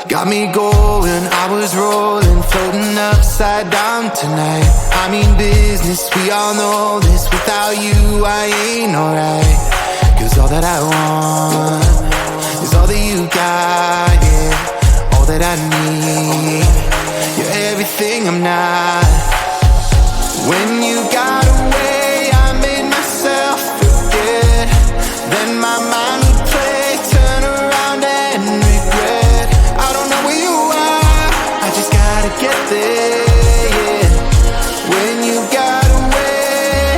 Got me going, I was rolling, floating upside down tonight. I mean business, we all know this. Without you, I ain't alright. Cause all that I want is all that you got, yeah. All that I need, you're everything I'm not. When you got away, I made myself forget. Then my mind would play, turn around and regret. I don't know where you are, I just gotta get there, yeah. When you got away,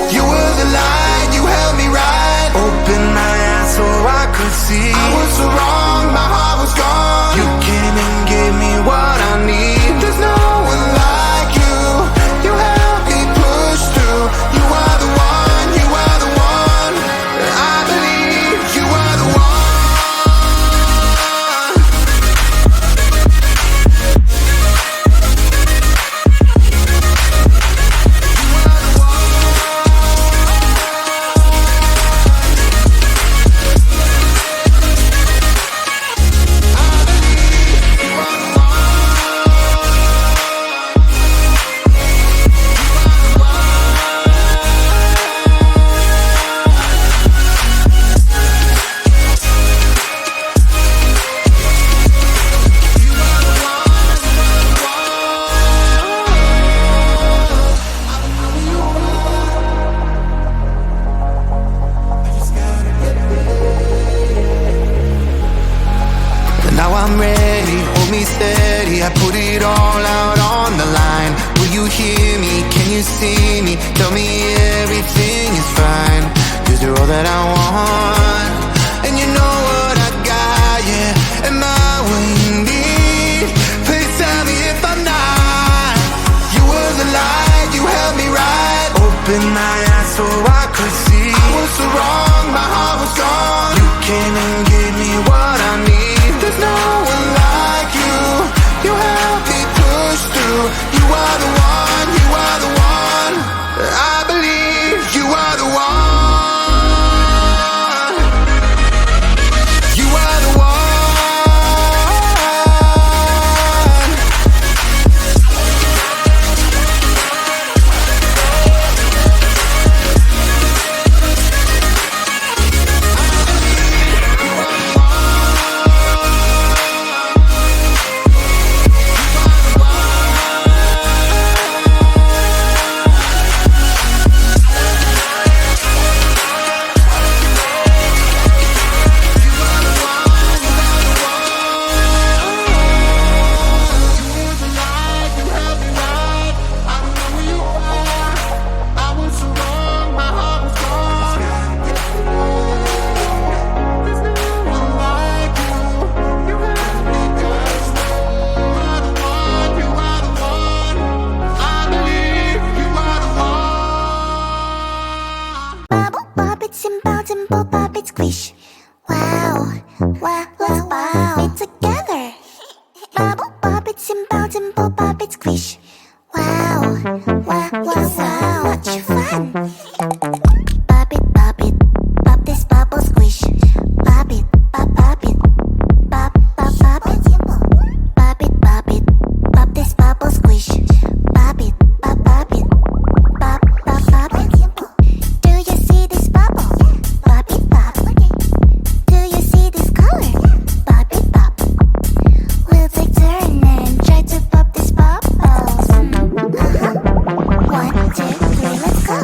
you were the light, you held me right. Open my eyes so I could see. I was so wrong, my heart was gone. You came and gave me what I need. There's no one like you, you helped me push through. You are the one, you are the one. I believe you are the one. Now I'm ready, hold me steady. I put it all out on the line. Will you hear me? Can you see me? Tell me everything is fine. Cause you're all that I want. And you know what I got, yeah. Am I what you need? Please tell me if I'm not. You were the light, you held me right. Open my eyes so I could see. I was so wrong, my heart was gone. You came and gave me what I need. There's no one like you, you help me push through. You are the one, you are the one. I believe you are the one. You are the one. Squish. Wow, wow, let's pop it together. Bubble, pop it, simple, dimple, pop it, squish. Wow, wow, wow, so much fun. Pop it, pop this bubble, squish. Pop it, pop it, pop, pop, pop it. Pop it, pop this bubble, squish. Pop it, pop it, pop, pop, pop it. Do you see this bubble? Pop it, pop. Do you see this color? Pop it, pop. We'll take turn and try to pop this bubbles. 1, 2, 3, let's go.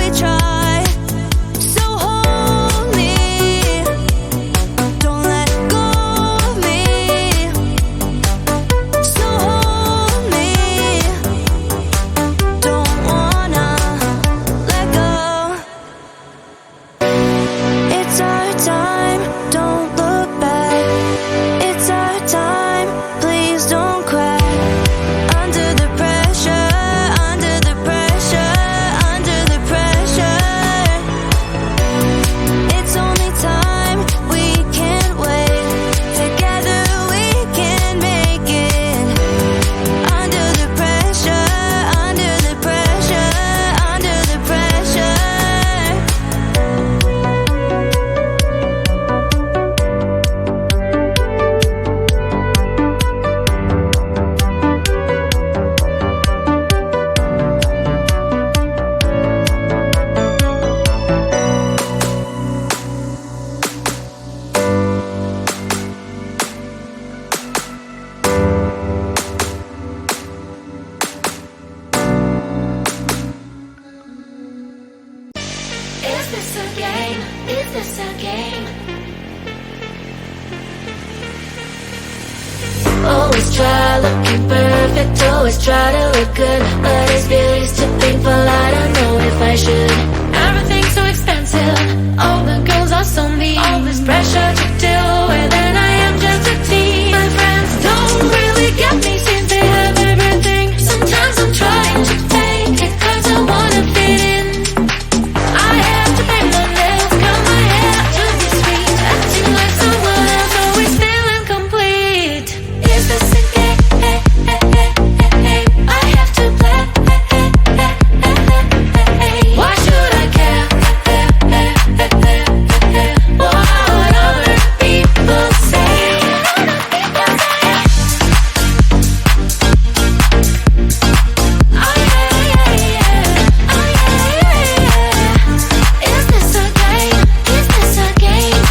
we try. So hold me, don't let go of me. So hold me, don't wanna let go. It's our time, don't look back. It's our time, please don't cry. Under the pressure, under the pressure, under the pressure. It's only time, we can't wait. Together we can make it. Under the pressure, under the pressure, under the pressure. Is this a game? Is this a game? Always try looking perfect, always try to look good, but it's beauty's too painful, I don't know if I should. Everything's so expensive, all the girls are so mean, all this pressure to deal with, and I am just a teen. My friends don't really get me since they have everything. Sometimes I'm trying to fake it cause I wanna fit in. I have to pay my nails, cut my hair to be sweet, acting like someone else, always feel incomplete. Is this a game? I have to play. Why should I care? What other people say? Is this a game? Is this a game?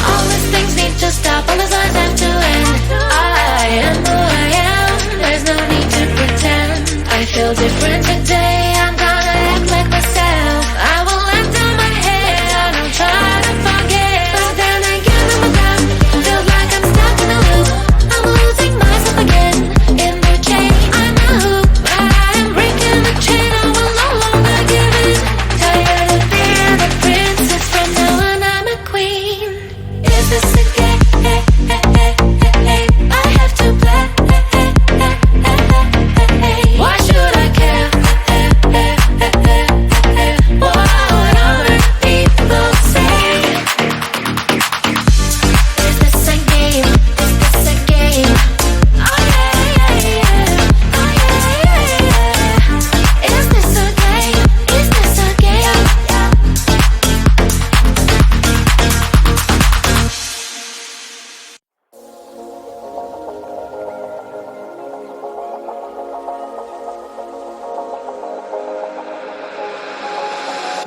All these things need to stop, all the signs have to end. I am who I am, there's no need to pretend. I feel different today, I'm gonna act like myself. I will let down my head, I don't try to forget. But then again, I'm done, feels like I'm stuck in a loop. I'm losing myself again, in the chain. I'm a hoop, but I am breaking the chain, I will no longer give in. Tired of being a princess, from now on I'm a queen. Is this a game? I have to play. Why should I care? What other people say? Is this a game? Is this a game? Oh yeah. Oh yeah. Is this a game? Is this a game?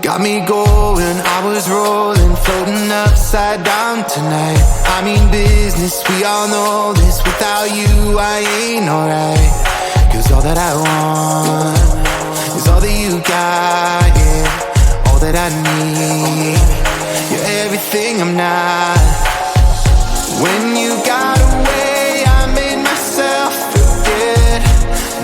Got me going, I was rolling, floating upside down tonight. I mean business, we all know this. Without you, I ain't alright. Cause all that I want is all that you got, yeah. All that I need, you're everything I'm not. When you got away, I made myself forget.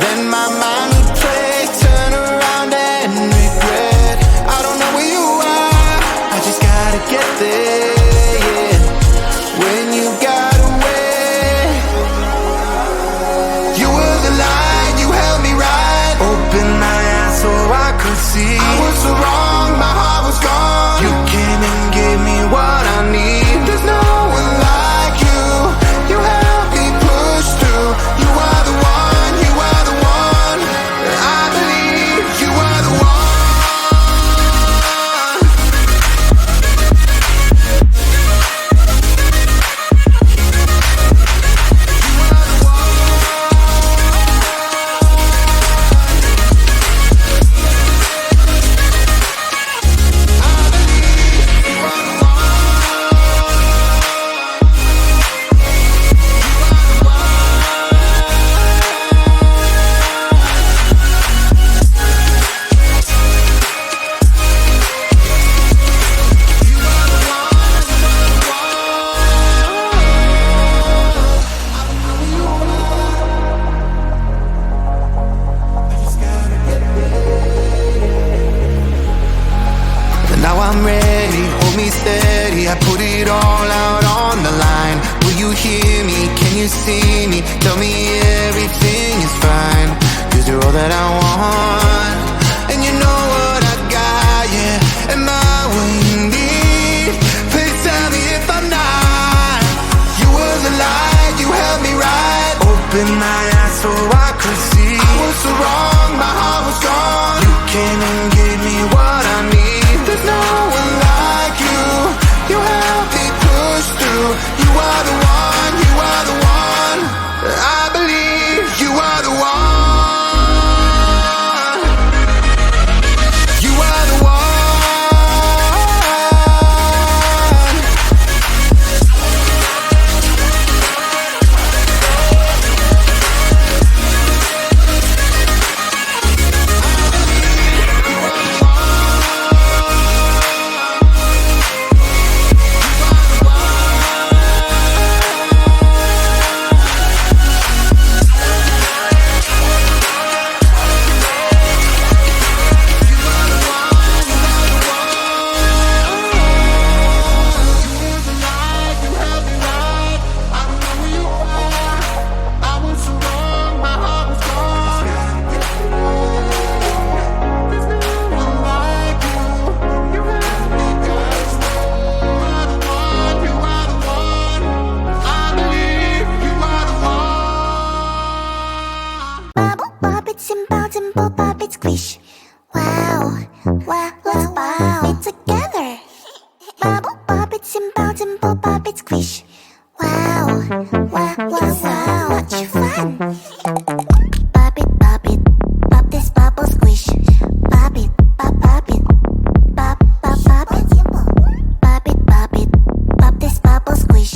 Then my mind would play, turn around and regret. I don't know where you are, I just gotta get there, yeah. When you got away, you were the light, you held me right. Open my eyes so I could see. I was so wrong, my heart was gone. You came and gave me what I need. There's no one like you. see me? Tell me everything is fine, 'cause you're all that I want. And you know what I got, yeah. Am I what you need? Please tell me if I'm not. You were the light, you held me right. Open my eyes so I could see. I was so wrong, my heart was gone. You came and gave me what I need. There's no one like you. You help me push through. You are the one, you are the one. I believe you are the one. You are the one. Bubble pop it, simple pop it, squish. Wow, wow, let's pop it together. Bubble pop it, simple pop it, squish. Wow, wow, wow, wow, much fun. Pop it, pop this bubble, squish. Pop it, pop it, pop it. Pop it, pop this bubble, squish.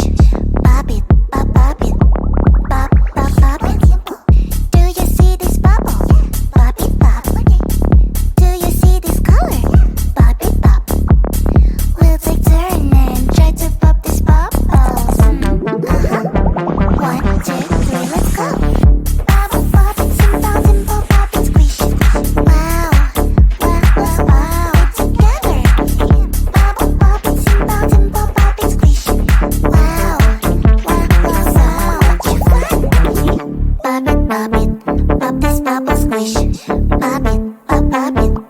Pop it, pop it, pop it. Do you see this bubble? Pop it, pop. Do you see this color? Pop it, pop. We'll take turn and try to pop this bubbles. 1, 2, 3, let's go. Bubble pop it, simple pop it, squish. Wow, wow, wow, wow, together. Bubble pop it, simple pop it, squish. Wow, wow, wow, wow, much fun. Pop it, pop this bubble, squish. Pop it, pop it.